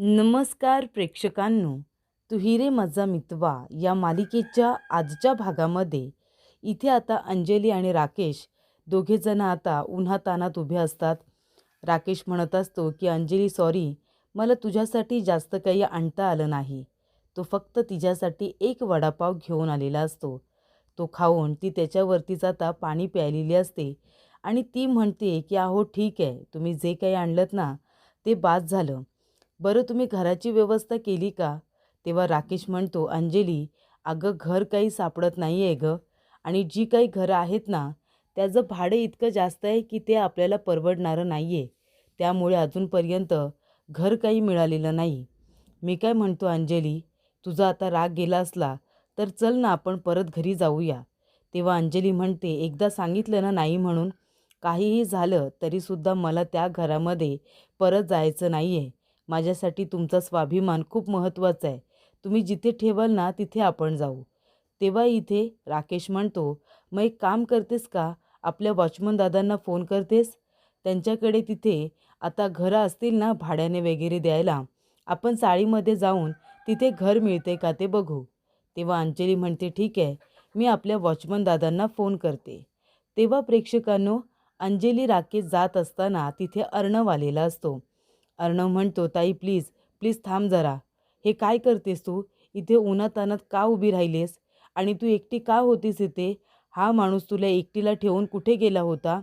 नमस्कार प्रेक्षकांनो, तू हिरे माझा मितवा या मालिकेच्या आजच्या भागामध्ये इथे आता अंजली आणि राकेश दोघेजण आता उन्हातान्हात उभे असतात. राकेश म्हणत असतो की अंजली सॉरी, मला तुझ्यासाठी जास्त काही आणता आलं नाही. तो फक्त तिच्यासाठी एक वडापाव घेऊन आलेला असतो. तो खाऊन ती त्याच्यावरतीच आता पाणी प्यायलेली असते आणि ती म्हणते की अहो ठीक आहे, तुम्ही जे काही आणलंत ना ते बास झालं. बरं तुम्ही घराची व्यवस्था केली का? तेव्हा राकेश म्हणतो, अंजली अगं घर काही सापडत नाही आहे गं, आणि जी काही घरं आहेत ना त्याचं भाडं इतकं जास्त आहे की ते आपल्याला परवडणारं नाही आहे. त्यामुळे अजूनपर्यंत घर काही मिळालेलं नाही. मी काय म्हणतो अंजली, तुझा आता राग गेला असला तर चल ना आपण परत घरी जाऊया. तेव्हा अंजली म्हणते, एकदा सांगितलं ना नाही म्हणून, काहीही झालं तरीसुद्धा मला त्या घरामध्ये परत जायचं नाही आहे. माझ्यासाठी तुमचा स्वाभिमान खूप महत्त्वाचा आहे. तुम्ही जिथे ठेवाल ना तिथे आपण जाऊ. तेव्हा इथे राकेश म्हणतो, मग एक काम करतेस का, आपल्या वॉचमन दादांना फोन करतेस? त्यांच्याकडे तिथे आता घरं असतील ना भाड्याने वगैरे द्यायला, आपण चाळीमध्ये जाऊन तिथे घर मिळते का ते बघू. तेव्हा अंजली म्हणते, ठीक आहे, मी आपल्या वॉचमन दादांना फोन करते. तेव्हा प्रेक्षकांनो, अंजली राकेश जात असताना तिथे अर्णव आलेला असतो. अर्णव म्हणतो, ताई प्लीज प्लीज थांब जरा. हे काय करतेस तू? इथे उन्हातान्हात का उभी राहिलीस? आणि तू एकटी का होतीस इथे? हा माणूस तुला एकटीला ठेवून कुठे गेला होता?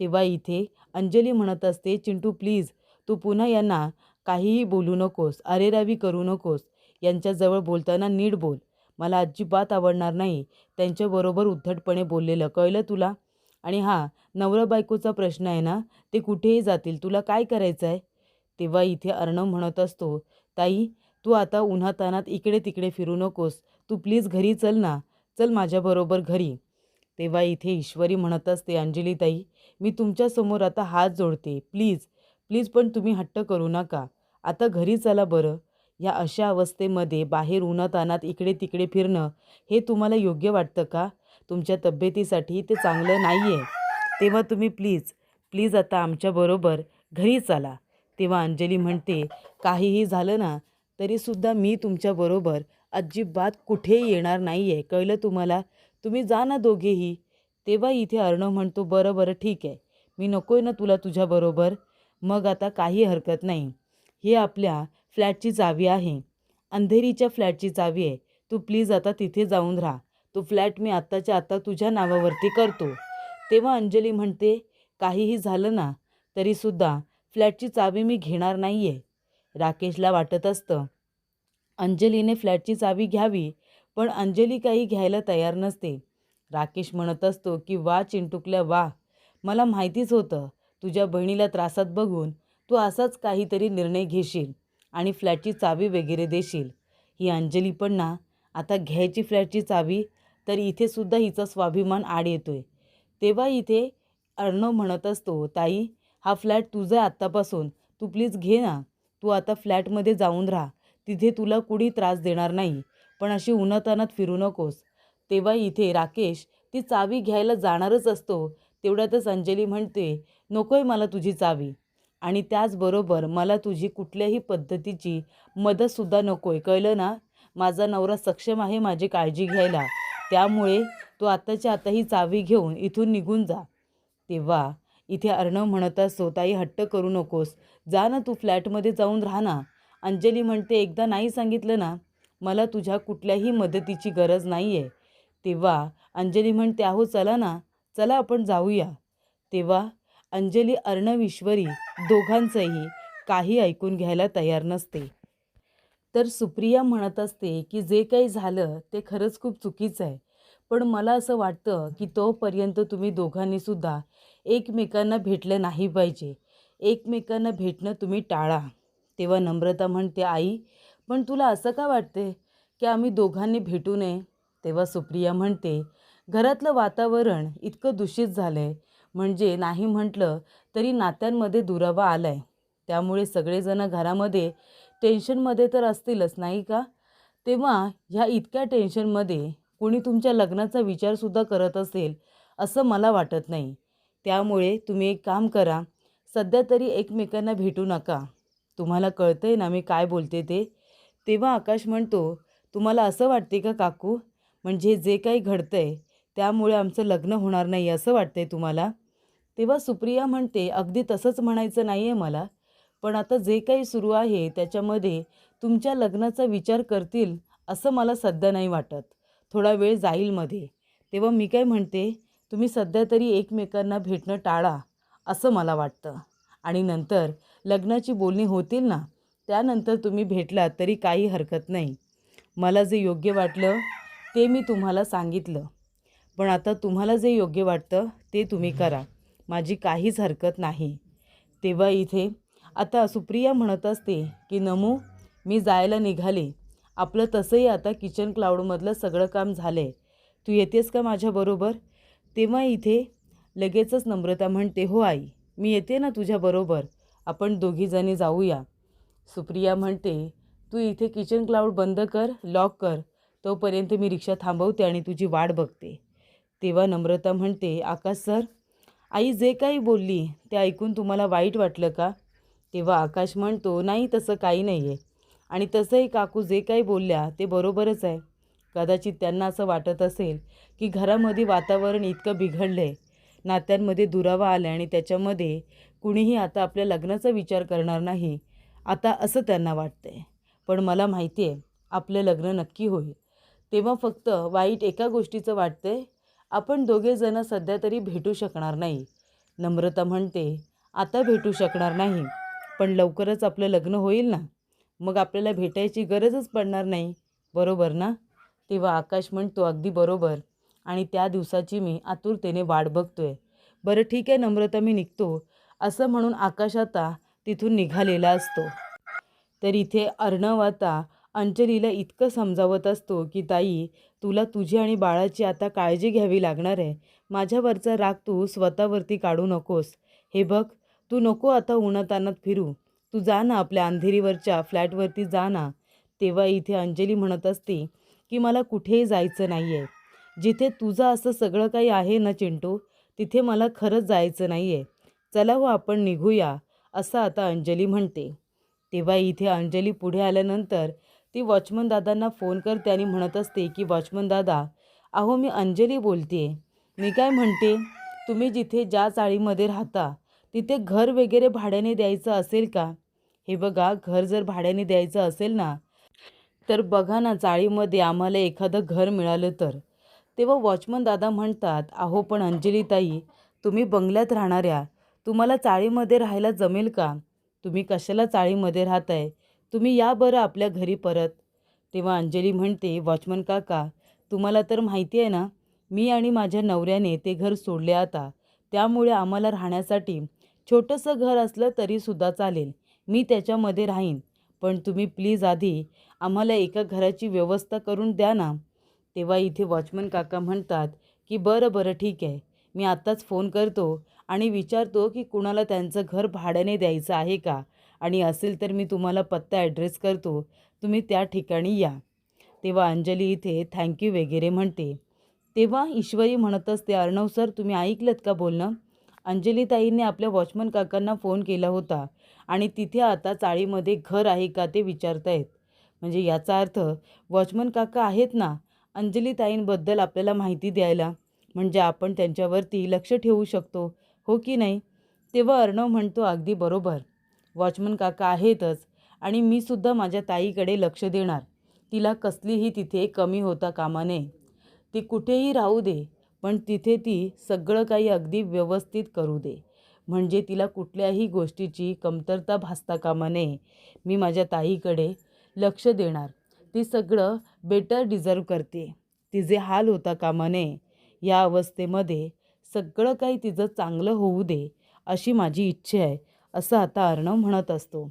तेव्हा इथे अंजली म्हणत असते, चिंटू प्लीज तू पुन्हा यांना काहीही बोलू नकोस, अरेरावी करू नकोस. यांच्याजवळ बोलताना नीट बोल. मला अजिबात आवडणार नाही त्यांच्याबरोबर उद्धटपणे बोललेलं, कळलं तुला? आणि हा नवरा बायकोचा प्रश्न आहे ना, ते कुठेही जातील, तुला काय करायचं आहे? तेव्हा इथे अर्णव म्हणत असतो, ताई तू आता उन्हातान्हात इकडे तिकडे फिरू नकोस, तू प्लीज घरी चल ना, चल माझ्याबरोबर घरी. तेव्हा इथे ईश्वरी म्हणत असते, अंजली ताई मी तुमच्यासमोर आता हात जोडते, प्लीज प्लीज पण तुम्ही हट्ट करू नका, आता घरी चला बरं. या अशा अवस्थेमध्ये बाहेर उन्हातान्हात इकडे तिकडे फिरणं हे तुम्हाला योग्य वाटतं का? तुमच्या तब्येतीसाठी ते चांगलं नाही आहे. तेव्हा तुम्ही प्लीज प्लीज आता आमच्याबरोबर घरी चला. तेव्हा अंजली म्हणते, काहीही झालं ना तरीसुद्धा मी तुमच्याबरोबर अजिबात कुठेही येणार नाही आहे, कळलं तुम्हाला? तुम्ही जा ना दोघेही. तेव्हा इथे अर्णव म्हणतो, बरं बरं ठीक आहे, मी नको आहे ना तुला तुझ्याबरोबर? मग आता काही हरकत नाही. हे आपल्या फ्लॅटची चावी आहे, अंधेरीच्या फ्लॅटची चावी आहे. तू प्लीज आता तिथे जाऊन राहा. तो फ्लॅट मी आत्ताच्या आत्ता तुझ्या नावावरती करतो. तेव्हा अंजली म्हणते, काहीही झालं ना तरीसुद्धा फ्लॅटची चावी मी घेणार नाही आहे. राकेशला वाटत असतं अंजलीने फ्लॅटची चावी घ्यावी, पण अंजली काही घ्यायला तयार नसते. राकेश म्हणत असतो की वा चिंटुकल्या वा, मला माहितीच होतं तुझ्या बहिणीला त्रासात बघून तू असाच काहीतरी निर्णय घेशील आणि फ्लॅटची चावी वगैरे देशील. ही अंजली पण ना आता घ्यायची फ्लॅटची चावी, तर इथे सुद्धा हिचा स्वाभिमान आड येतोय. तेव्हा इथे अर्णव म्हणत असतो, ताई हा फ्लॅट तुझा आहे आत्तापासून, तू प्लीज घे ना. तू आता फ्लॅटमध्ये जाऊन राहा, तिथे तुला कुणी त्रास देणार नाही, पण अशी उन्हातान्हात फिरू नकोस. तेव्हा इथे राकेश ती चावी घ्यायला जाणारच असतो, तेवढ्यातच अंजली म्हणते, नको आहे मला तुझी चावी, आणि त्याचबरोबर मला तुझी कुठल्याही पद्धतीची मदतसुद्धा नको आहे, कळलं ना? माझा नवरा सक्षम आहे माझी काळजी घ्यायला, त्यामुळे तू आत्ताच्या आता ही चावी घेऊन इथून निघून जा. तेव्हा इथे अर्णव म्हणत असतो, ताई हट्ट करू नकोस, जा ना तू फ्लॅटमध्ये जाऊन राहा ना. अंजली म्हणते, एकदा नाही सांगितलं ना, मला तुझ्या कुठल्याही मदतीची गरज नाही आहे. तेव्हा अंजली म्हणते, अहो चला ना, चला आपण जाऊया. तेव्हा अंजली अर्णव ईश्वरी दोघांचंही काही ऐकून घ्यायला तयार नसते. तर सुप्रिया म्हणत असते की जे काही झालं ते खरंच खूप चुकीचं आहे, पण मला असं वाटतं की तोपर्यंत तुम्ही दोघांनीसुद्धा एकमेकांना भेटलं नाही पाहिजे. एकमेकांना भेटणं तुम्ही टाळा. तेव्हा नम्रता म्हणते, आई पण तुला असं का वाटते की आम्ही दोघांनी भेटू नये? तेव्हा सुप्रिया म्हणते, घरातलं वातावरण इतकं दूषित झालं आहे, म्हणजे नाही म्हटलं तरी नात्यांमध्ये दुरावा आला आहे. त्यामुळे सगळेजण घरामध्ये टेन्शनमध्ये तर असतीलच नाही का? तेव्हा ह्या इतक्या टेन्शनमध्ये कोणी तुमच्या लग्नाचा विचारसुद्धा करत असेल असं मला वाटत नाही. त्यामुळे तुम्ही एक काम करा, सध्या तरी एकमेकांना भेटू नका. तुम्हाला कळतंय ना मी काय बोलते ते? तेव्हा आकाश म्हणतो, तुम्हाला असं वाटते का काकू? म्हणजे जे काही घडतंय त्यामुळे आमचं लग्न होणार नाही असं वाटतंय तुम्हाला? तेव्हा सुप्रिया म्हणते, अगदी तसंच म्हणायचं नाही आहे मला, पण आता जे काही सुरू आहे त्याच्यामध्ये तुमच्या लग्नाचा विचार करतील असं मला सध्या नाही वाटत. थोडा वेळ जाईल मध्ये. तेव्हा मी काय म्हणते, तुम्ही सध्या तरी एकमेकांना भेटणं टाळा असं मला वाटतं. आणि नंतर लग्नाची बोलणी होतील ना, त्यानंतर तुम्ही भेटलात तरी काही हरकत नाही. मला जे योग्य वाटलं ते मी तुम्हाला सांगितलं. पण आता तुम्हाला जे योग्य वाटतं ते तुम्ही करा. माझी काहीच हरकत नाही. तेव्हा इथे आता सुप्रिया म्हणत असते की नमू, मी जायला निघाले. आपलं तसंही आता किचन क्लाउडमधलं सगळं काम झालं आहे. तू येतेस का माझ्याबरोबर? तेव्हा इथे लगेचच नम्रता म्हणते, हो आई, मी येते ना तुझ्याबरोबर. आपण दोघीजणी जाऊया. सुप्रिया म्हणते, तू इथे किचन क्लाउड बंद कर, लॉक कर. तोपर्यंत मी रिक्षा थांबवते आणि तुझी वाट बघते. तेव्हा नम्रता म्हणते, आकाश सर, आई जे काही बोलली ते ऐकून तुम्हाला वाईट वाटलं का? तेव्हा आकाश म्हणतो, नाही तसं काही नाही आहे. आणि तसंही काकू जे काही बोलल्या ते बरोबरच आहे. कदाचित त्यांना असं वाटत असेल की घरामध्ये वातावरण इतकं बिघडलं आहे, नात्यांमध्ये दुरावा आला आणि त्याच्यामध्ये कुणीही आता आपल्या लग्नाचा विचार करणार नाही, आता असं त्यांना वाटतंय. पण मला माहिती आहे आपलं लग्न नक्की होईल. तेव्हा फक्त वाईट एका गोष्टीचं वाटतंय, आपण दोघेजणं सध्या तरी भेटू शकणार नाही. नम्रता म्हणते, आता भेटू शकणार नाही, पण लवकरच आपलं लग्न होईल ना, मग आपल्याला भेटायची गरजच पडणार नाही, बरोबर ना? तेव्हा आकाश म्हणतो, अगदी बरोबर, आणि त्या दिवसाची मी आतुरतेने वाट बघतोय. बरं ठीक आहे नम्रता, मी निघतो, असं म्हणून आकाश आता तिथून निघालेला असतो. तर इथे अर्णव आता अंजलीला इतकं समजावत असतो की ताई, तुला तुझी आणि बाळाची आता काळजी घ्यावी लागणार आहे. माझ्यावरचा राग तू स्वतःवरती काढू नकोस. हे बघ, तू नको आता उन्हातान्हात फिरू. तू जा ना आपल्या अंधेरीवरच्या फ्लॅटवरती जा ना. तेव्हा इथे अंजली म्हणत असते की मला कुठेही जायचं नाही आहे. जिथे तुझं असं सगळं काही आहे ना चिंटू, तिथे मला खरंच जायचं नाही आहे. चला हो आपण निघूया, असं आता अंजली म्हणते. तेव्हा इथे अंजली पुढे आल्यानंतर ती वॉचमन दादांना फोन करते आणि म्हणत असते की वॉचमन दादा, अहो मी अंजली बोलते. मी काय म्हणते, तुम्ही जिथे ज्या चाळीमध्ये राहता तिथे घर वगैरे भाड्याने द्यायचं असेल का? हे बघा, घर जर भाड्याने द्यायचं असेल ना, तर बघा ना चाळीमध्ये आम्हाला एखादं घर मिळालं तर. तेव्हा वॉचमन दादा म्हणतात, अहो पण अंजलीताई, तुम्ही बंगल्यात राहणाऱ्या, तुम्हाला चाळीमध्ये राहायला जमेल का? तुम्ही कशाला चाळीमध्ये राहताय? तुम्ही या बरं आपल्या घरी परत. तेव्हा अंजली म्हणते, वॉचमन काका, तुम्हाला तर माहिती आहे ना, मी आणि माझ्या नवऱ्याने ते घर सोडले आता. त्यामुळे आम्हाला राहण्यासाठी छोटंसं घर असलं तरीसुद्धा चालेल. मी त्याच्यामध्ये राहीन. पण तुम्ही प्लीज आधी आम्हाला एका घराची व्यवस्था करून द्या ना. तेव्हा इथे वॉचमन काका म्हणतात की बरं बरं ठीक आहे, मी आत्ताच फोन करतो आणि विचारतो की कुणाला त्यांचं घर भाड्याने द्यायचं आहे का, आणि असेल तर मी तुम्हाला पत्ता ॲड्रेस करतो, तुम्ही त्या ठिकाणी या. तेव्हा अंजली इथे थँक्यू वगैरे म्हणते. तेव्हा ईश्वरी म्हणत असते, अर्णव सर तुम्ही ऐकलंत का बोलणं? अंजलीताईंनी आपल्या वॉचमन काकांना फोन केला होता आणि तिथे आता चाळीमध्ये घर आहे का ते विचारतायत. म्हणजे याचा अर्थ वॉचमन काका आहेत ना अंजलीताईंबद्दल आपल्याला माहिती द्यायला, म्हणजे आपण त्यांच्यावरती लक्ष ठेवू शकतो, हो की नाही? तेव्हा अर्णव म्हणतो, अगदी बरोबर, वॉचमन काका आहेतच आणि मी सुद्धा माझ्या ताईकडे लक्ष देणार. तिला कसलीही तिथे कमी होता कामा नये. ती कुठेही राहू दे, पण तिथे ती सगळं काही अगदी व्यवस्थित करू दे. म्हणजे तिला कुठल्याही गोष्टीची कमतरता भासता कामा नये. मी माझ्या ताईकडे लक्ष देणार. ती सगळं बेटर डिझर्व करते. तिचे हाल होता कामा नये. या अवस्थेमध्ये सगळं काही तिचं चांगलं होऊ दे, अशी माझी इच्छा आहे, असं आता अर्णव म्हणत असतो.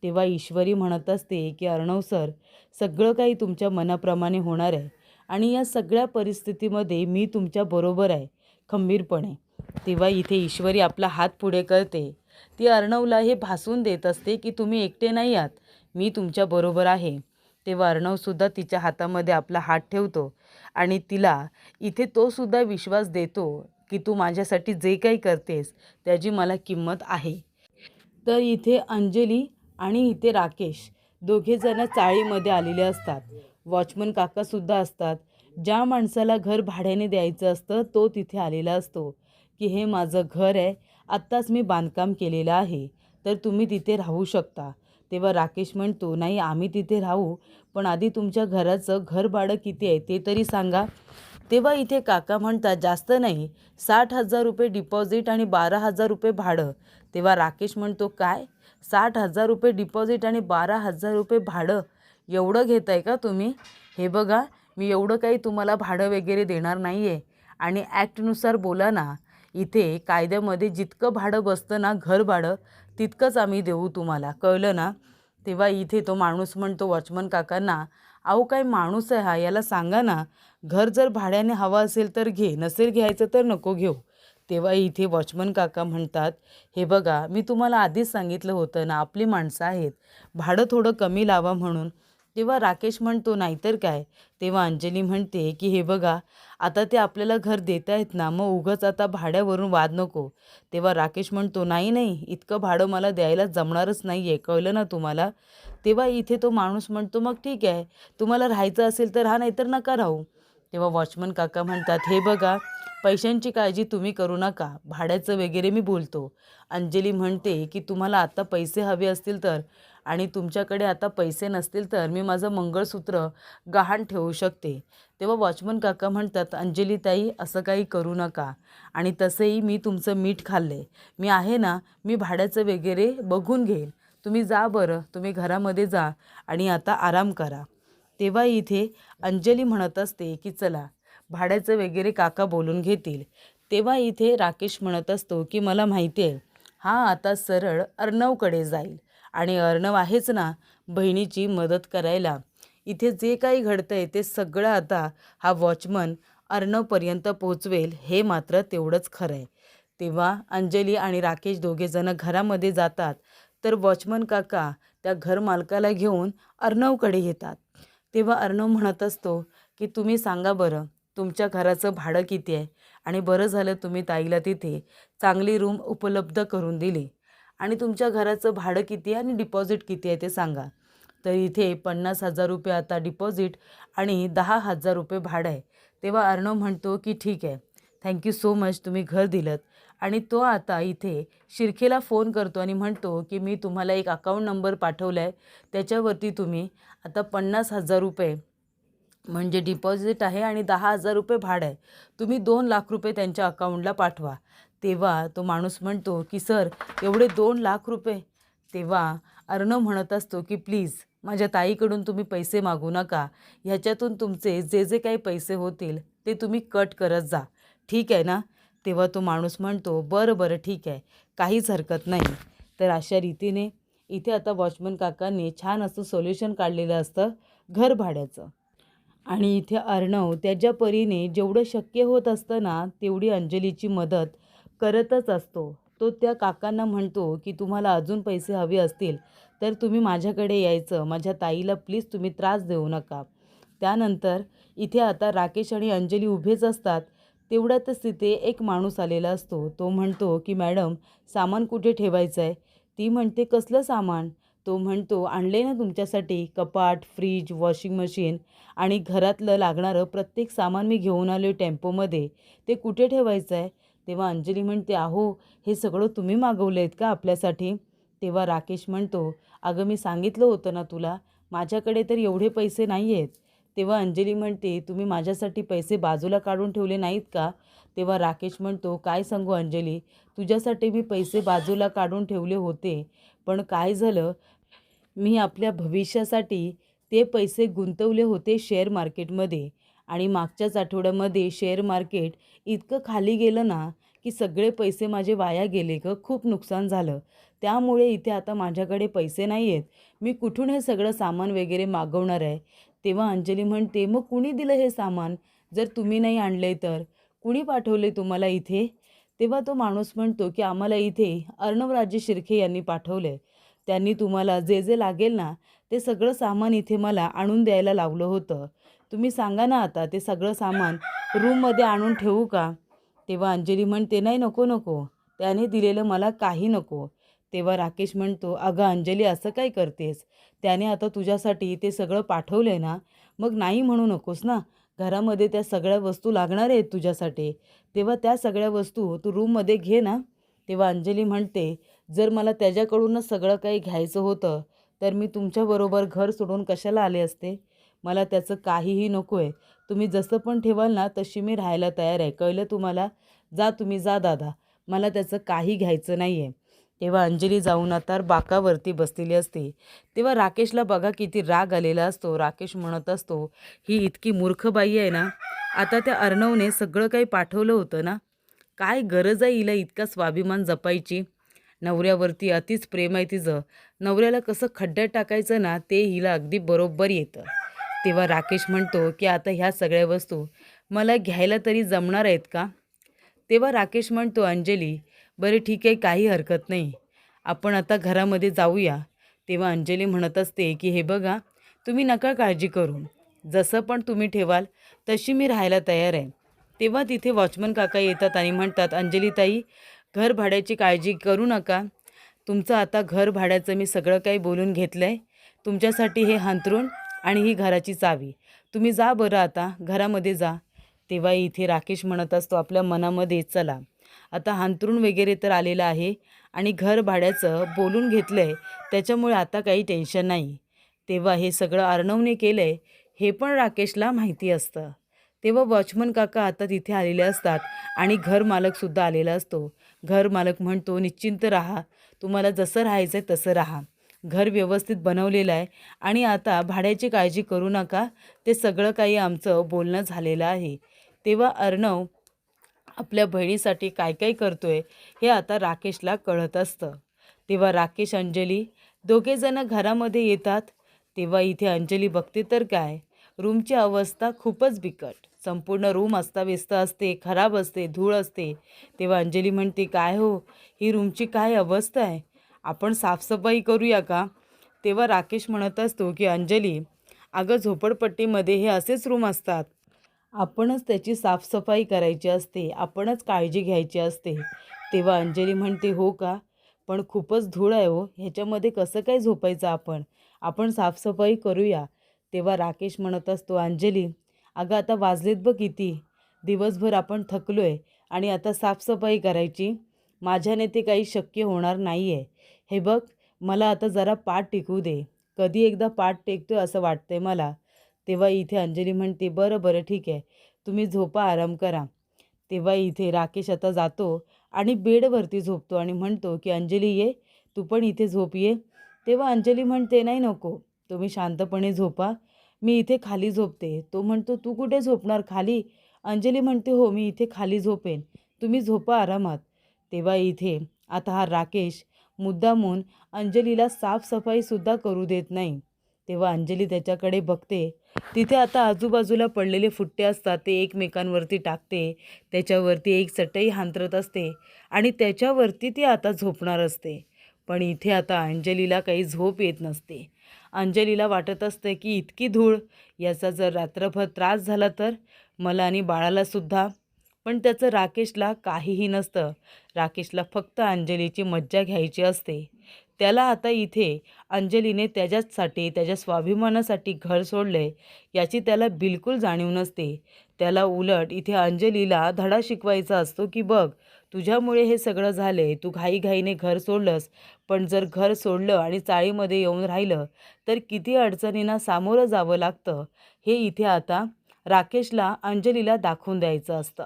तेव्हा ईश्वरी म्हणत असते की अर्णव सर, सगळं काही तुमच्या मनाप्रमाणे होणार आहे आणि या सगळ्या परिस्थितीमध्ये मी तुमच्या बरोबर आहे, खंबीरपणे. तेव्हा इथे ईश्वरी आपला हात पुढे करते. ती अर्णवला हे भासून देत असते की तुम्ही एकटे नाही आहात, मी तुमच्या बरोबर आहे. तेव्हा अर्णवसुद्धा तिच्या हातामध्ये आपला हात ठेवतो आणि तिला इथे तोसुद्धा विश्वास देतो की तू माझ्यासाठी जे काही करतेस त्याची मला किंमत आहे. तर इथे अंजली आणि इथे राकेश दोघेजणं चाळीमध्ये आलेले असतात. वॉचमन काकासुद्धा असतात. ज्या माणसाला घर भाड्याने द्यायचं असतं तो तिथे आलेला असतो की हे माझं घर आहे, आत्ताच मी बांधकाम केलेलं आहे, तर तुम्ही तिथे राहू शकता. तेव्हा राकेश म्हणतो, नाही आम्ही तिथे राहू, पण आधी तुमच्या घराचं घर भाडं किती आहे ते तरी सांगा. तेव्हा इथे काका म्हणतात, जास्त नाही, 60,000 रुपये डिपॉझिट आणि 12,000 रुपये भाडं. तेव्हा राकेश म्हणतो, काय 60,000 रुपये डिपॉझिट आणि 12,000 रुपये भाडं, एवढं घेत आहे का तुम्ही? हे बघा, मी एवढं काही तुम्हाला भाडं वगैरे देणार नाही आहे आणि ॲक्टनुसार बोला ना. इथे कायद्यामध्ये जितकं भाडं बसतं ना घर भाडं, तितकंच आम्ही देऊ तुम्हाला, कळलं ना? तेव्हा इथे तो माणूस म्हणतो वॉचमन काकांना, अहो काय माणूस आहे हा, याला सांगा ना, घर जर भाड्याने हवं असेल तर घे, नसेल घ्यायचं तर नको घेऊ. तेव्हा इथे वॉचमन काका म्हणतात, हे बघा मी तुम्हाला आधीच सांगितलं होतं ना, आपली माणसं आहेत, भाडं थोडं कमी लावा म्हणून. तेव्हा राकेश म्हणतो, नाहीतर काय. तेव्हा अंजली म्हणते की हे बघा, आता ते आपल्याला घर देत आहेत ना, मग उगाच आता भाड्यावरून वाद नको. तेव्हा राकेश म्हणतो, नाही नाही, इतकं भाडं मला द्यायला जमणारच नाही आहे, कळलं ना तुम्हाला? तेव्हा इथे तो माणूस म्हणतो, मग ठीक आहे, तुम्हाला राहायचं असेल तर राहा, नाहीतर नका राहू. तेव्हा वॉचमन काका म्हणतात, हे बघा, पैशांची काळजी तुम्ही करू नका, भाड्याचं वगैरे मी बोलतो. अंजली म्हणते की तुम्हाला आता पैसे हवे असतील तर, आणि तुमच्याकडे आता पैसे नसतील तर मी माझं मंगळसूत्र गहाण ठेवू शकते. तेव्हा वॉचमन काका म्हणतात, अंजली ताई असं काही करू नका, आणि तसंही मी तुमचं मीठ खाल्ले, मी आहे ना, मी भाड्याचं वगैरे बघून घेईन, तुम्ही जा बरं, तुम्ही घरामध्ये जा आणि आता आराम करा. तेव्हा इथे अंजली म्हणत असते की चला, भाड्याचं वगैरे काका बोलून घेतील. तेव्हा इथे राकेश म्हणत असतो की मला माहिती आहे, हा आता सरळ अर्णवकडे जाईल, आणि अर्णव आहेच ना बहिणीची मदत करायला. इथे जे काही घडतं आहे ते सगळं आता हा वॉचमन अर्णवपर्यंत पोचवेल, हे मात्र तेवढंच खरं आहे. तेव्हा अंजली आणि राकेश दोघेजणं घरामध्ये जातात, तर वॉचमन काका त्या घरमालकाला घेऊन अर्णवकडे येतात. तेव्हा अर्णव म्हणत असतो की तुम्ही सांगा बरं, तुमच्या घराचं भाडं किती आहे, आणि बरं झालं तुम्ही ताईला तिथे चांगली रूम उपलब्ध करून दिली, आणि तुमच्या घराचं भाडं किती आहे आणि डिपॉझिट किती आहे ते सांगा. तर इथे 50,000 रुपये आता डिपॉझिट आणि 10,000 रुपये भाडं आहे. तेव्हा अर्णव म्हणतो की ठीक आहे, थँक्यू सो मच, तुम्ही घर दिलंत. आणि तो आता इथे शिर्केला फोन करतो आणि म्हणतो की मी तुम्हाला एक अकाउंट नंबर पाठवला आहे, त्याच्यावरती तुम्ही आता 50,000 रुपये म्हणजे डिपॉझिट आहे आणि 10,000 रुपये भाडं आहे, तुम्ही 2,00,000 रुपये त्यांच्या अकाउंटला पाठवा. तेव्हा तो माणूस म्हणतो की सर, एवढे 2,00,000 रुपये? तेव्हा अर्णव म्हणत असतो की प्लीज माझ्या ताईकडून तुम्ही पैसे मागू नका, ह्याच्यातून तुमचे जे जे काही पैसे होतील ते तुम्ही कट करत जा, ठीक आहे ना? तेव्हा तो माणूस म्हणतो, बरं बरं ठीक आहे, काहीच हरकत नाही. तर अशा रीतीने इथे आता वॉचमन काकांनी छान असं सोल्युशन काढलेलं असतं घर भाड्याचं. आणि इथे अर्णव त्याच्या परीने जेवढं शक्य होत असतं ना, तेवढी अंजलीची मदत करतच असतो. तो त्या काकांना म्हणतो की तुम्हाला अजून पैसे हवे असतील तर तुम्ही माझ्याकडे यायचं, माझ्या ताईला प्लीज तुम्ही त्रास देऊ नका. त्यानंतर इथे आता राकेश आणि अंजली उभेच असतात. तेवढ्यातच तिथे एक माणूस आलेला असतो. तो म्हणतो की मॅडम, सामान कुठे ठेवायचं आहे? ती म्हणते, कसलं सामान? तो म्हणतो, आणले ना तुमच्यासाठी कपाट, फ्रीज, वॉशिंग मशीन आणि घरातलं लागणारं प्रत्येक सामान मी घेऊन आलो आहे टेम्पोमध्ये, ते कुठे ठेवायचं आहे? तेव्हा अंजली म्हणते, अहो हे सगळं तुम्ही मागवलं आहेत का आपल्यासाठी? तेव्हा राकेश म्हणतो, अगं मी सांगितलं होतं ना तुला, माझ्याकडे तर एवढे पैसे नाही आहेत. तेव्हा अंजली म्हणते, तुम्ही माझ्यासाठी पैसे बाजूला काढून ठेवले नाहीत का? तेव्हा राकेश म्हणतो, काय सांगू अंजली, तुझ्यासाठी मी पैसे बाजूला काढून ठेवले होते, पण काय झालं, मी आपल्या भविष्यासाठी ते पैसे गुंतवले होते शेअर मार्केटमध्ये, आणि मागच्याच आठवड्यामध्ये शेअर मार्केट इतकं खाली गेलं ना की सगळे पैसे माझे वाया गेले गं, खूप नुकसान झालं. त्यामुळे इथे आता माझ्याकडे पैसे नाही आहेत, मी कुठून हे सगळं सामान वगैरे मागवणार आहे? तेव्हा अंजली म्हणते, मग कुणी दिलं हे सामान? जर तुम्ही नाही आणले तर कुणी पाठवले तुम्हाला इथे? तेव्हा तो माणूस म्हणतो की आम्हाला इथे अर्णवराजे शिर्के यांनी पाठवले, त्यांनी तुम्हाला जे जे लागेल ना ते सगळं सामान इथे मला आणून द्यायला लावलं होतं. तुम्ही सांगा ना आता ते सगळं सामान रूममध्ये आणून ठेवू का? तेव्हा अंजली म्हणते, नाही नको नको, त्याने दिलेलं मला काही नको. तेव्हा राकेश म्हणतो, अगं अंजली असं काय करतेस? त्याने आता तुझ्यासाठी ते सगळं पाठवलं आहे ना, मग नाही म्हणू नकोस ना. घरामध्ये त्या सगळ्या वस्तू लागणार आहेत तुझ्यासाठी. तेव्हा त्या सगळ्या वस्तू तू रूममध्ये घे ना. तेव्हा अंजली म्हणते, जर मला त्याच्याकडूनच सगळं काही घ्यायचं होतं, तर मी तुमच्याबरोबर घर सोडून कशाला आले असते? मला त्याचं काहीही नको आहे. तुम्ही जसं पण ठेवाल ना, तशी मी राहायला तयार आहे. कळलं तुम्हाला? जा तुम्ही जा दादा. मला त्याचं काही घ्यायचं नाही आहे. तेव्हा अंजली जाऊन आता बाकावरती बसलेली असते. तेव्हा राकेशला बघा किती राग आलेला असतो. राकेश म्हणत असतो, ही इतकी मूर्ख बाई आहे ना, आता त्या अर्णवने सगळं काही पाठवलं होतं ना, काय गरज आहे हिला इतका स्वाभिमान जपायची? नवऱ्यावरती अतिच प्रेम आहे तिचं. नवऱ्याला कसं खड्ड्यात टाकायचं ना, ते हिला अगदी बरोबर येतं. तेव्हा राकेश म्हणतो, की आता ह्या सगळ्या वस्तू मला घ्यायला तरी जमणार आहेत का? तेव्हा राकेश म्हणतो, अंजली, बरं ठीक आहे, काही हरकत नाही. आपण आता घरामध्ये जाऊया. तेव्हा अंजली म्हणत असते, की हे बघा, तुम्ही नका काळजी करू. जसं पण तुम्ही ठेवाल, तशी मी राहायला तयार आहे. तेव्हा तिथे वॉचमन काका येतात आणि म्हणतात, अंजलीताई, घर भाड्याची काळजी करू नका. तुमचं आता घर भाड्याचं मी सगळं काही बोलून घेतलं आहे. तुमच्यासाठी हे अंथरूण आणि ही घराची चावी. तुम्ही जा बरं आता, घरामध्ये जा. तेव्हा इथे राकेश म्हणत असतो आपल्या मनामध्ये, चला आता अंथरूण वगैरे तर आलेलं आहे आणि घर भाड्याचं बोलून घेतलं आहे, त्याच्यामुळे आता काही टेन्शन नाही. तेव्हा हे सगळं अर्णवने केलं आहे हे पण राकेशला माहिती असतं. तेव्हा वॉचमन काका आता तिथे आलेले असतात आणि घरमालकसुद्धा आलेला असतो. घरमालक म्हणतो, निश्चिंत राहा, तुम्हाला जसं राहायचं आहे तसं राहा. घर व्यवस्थित बनवलेलं आहे आणि आता भाड्याची काळजी करू नका. ते सगळं काही आमचं बोलणं झालेलं आहे. तेव्हा अर्णव आपल्या बहिणीसाठी काय काय करतोय हे आता राकेशला कळत असतं. तेव्हा राकेश अंजली दोघेजणं घरामध्ये येतात. तेव्हा इथे अंजली बघते तर काय, रूमची अवस्था खूपच बिकट. संपूर्ण रूम अस्ताव्यस्त असते, खराब असते, धूळ असते. तेव्हा अंजली म्हणते, काय हो, ही रूमची काय अवस्था आहे? आपण साफसफाई करूया का? तेव्हा राकेश म्हणत असतो, की अंजली, अगं झोपडपट्टीमध्ये हे असेच रूम असतात. आपणच त्याची साफसफाई करायची असते, आपणच काळजी घ्यायची असते. तेव्हा अंजली म्हणते, हो का? पण खूपच धूळ आहे हो, ह्याच्यामध्ये कसं काय झोपायचं आपण? आपण साफसफाई करूया. तेव्हा राकेश म्हणत असतो, अंजली, अगं आता वाजलेत बघ किती. दिवसभर आपण थकलो आहे आणि आता साफसफाई करायची. माझ्याने ते काही शक्य होणार नाही आहे. हे बघ, मला आता जरा पाठ टेकू दे. कधी एकदा पाठ टेकतोय असं वाटतंय मला. तेव्हा इथे अंजली म्हणते, बरं बरं ठीक आहे, तुम्ही झोपा, आराम करा. तेव्हा इथे राकेश आता जातो आणि बेडवरती झोपतो आणि म्हणतो, की अंजली ये, तू पण इथे झोप ये. तेव्हा अंजली म्हणते, नाही नको, तुम्ही शांतपणे झोपा, मी इथे खाली झोपते. तो म्हणतो, तू कुठे झोपणार, खाली? अंजली म्हणते, हो, मी इथे खाली झोपेन, तुम्ही झोपा आरामात. तेव्हा इथे आता हा राकेश मुद्दामून अंजलीला साफसफाईसुद्धा करू देत नाही. तेव्हा अंजली त्याच्याकडे बघते. तिथे आता आजूबाजूला पडलेले फुट्टे असतात ते एकमेकांवरती टाकते. त्याच्यावरती एक चटई हांतरत असते आणि त्याच्यावरती ती आता झोपणार असते. पण इथे आता अंजलीला काही झोप येत नसते. अंजलीला वाटत असते की इतकी धूळ, याचा जर रात्रभर त्रास झाला तर मला आणि बाळालासुद्धा. पण त्याचं राकेशला काहीही नसतं. राकेशला फक्त अंजलीची मज्जा घ्यायची असते. त्याला आता इथे अंजलीने त्याच्याचसाठी, त्याच्या स्वाभिमानासाठी घर सोडले याची त्याला बिलकुल जाणीव नसते. त्याला उलट इथे अंजलीला धडा शिकवायचा असतो, की बघ, तुझ्यामुळे हे सगळं झाले, तू घाईघाईने घर सोडलंस, पण जर घर सोडलं आणि चाळीमध्ये येऊन राहिलं तर किती अडचणींना सामोरं जावं लागतं, हे इथे आता राकेशला अंजलीला दाखवून द्यायचं असतं.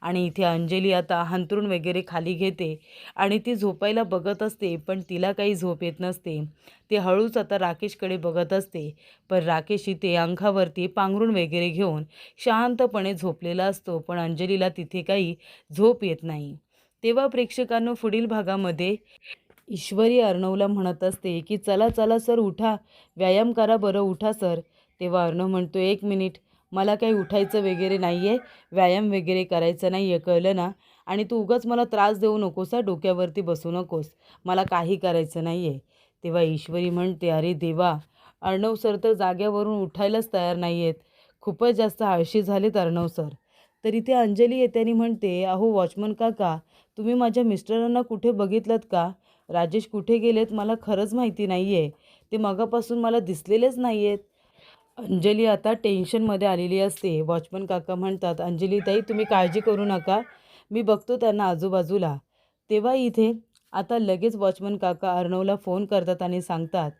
आणि इथे अंजली आता अंथरूण वगैरे खाली घेते आणि ती झोपायला बघत असते, पण तिला काही झोप येत नसते. ती हळूच आता राकेशकडे बघत असते, पण राकेश इथे अंगावरती पांघरूण वगैरे घेऊन शांतपणे झोपलेला असतो, पण अंजलीला तिथे काही झोप येत नाही. तेव्हा प्रेक्षकांनो, पुढील भागामध्ये ईश्वरी अर्णवला म्हणत असते, की चला चला सर, उठा, व्यायाम करा बरं, उठा सर. तेव्हा अर्णव म्हणतो, एक मिनिट, मला काही उठायचं वगैरे नाही आहे, व्यायाम वगैरे करायचं नाही आहे, कळलं ना? आणि तू उगाच मला त्रास देऊ नकोस, डोक्यावरती बसू नकोस, मला काही करायचं नाही आहे. तेव्हा ईश्वरी म्हणते, अरे देवा, अर्णव सर तर जाग्यावरून उठायलाच तयार नाही आहेत, खूपच जास्त आळशी झालेत अर्णव सर. तर इथे अंजली येते आणि म्हणते, अहो वॉचमन काका, तुम्ही माझ्या मिस्टरांना कुठे बघितलं का? राजेश कुठे गेलेत मला खरंच माहिती नाही आहे. ते मगापासून मला दिसलेलेच नाही आहेत. अंजली आता टेन्शनमध्ये आलेली असते. वॉचमन काका म्हणतात, अंजलीताई तुम्ही काळजी करू नका, मी बघतो त्यांना आजूबाजूला. तेव्हा इथे आता लगेच वॉचमन काका अर्णवला फोन करतात आणि सांगतात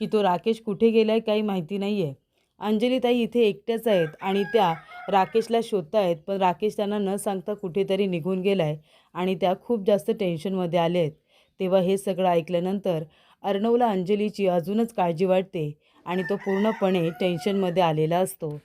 की तो राकेश कुठे गेलाय काही माहिती नाही आहे. अंजलीताई इथे एकट्याच आहेत आणि त्या राकेशला शोधत आहेत, पण राकेश त्यांना न सांगता कुठेतरी निघून गेलाय आणि त्या खूप जास्त टेन्शनमध्ये आले आहेत. तेव्हा हे सगळं ऐकल्यानंतर अर्णवला अंजलीची अजूनच काळजी वाटते आणि तो पूर्णपणे टेन्शनमध्ये आलेला असतो.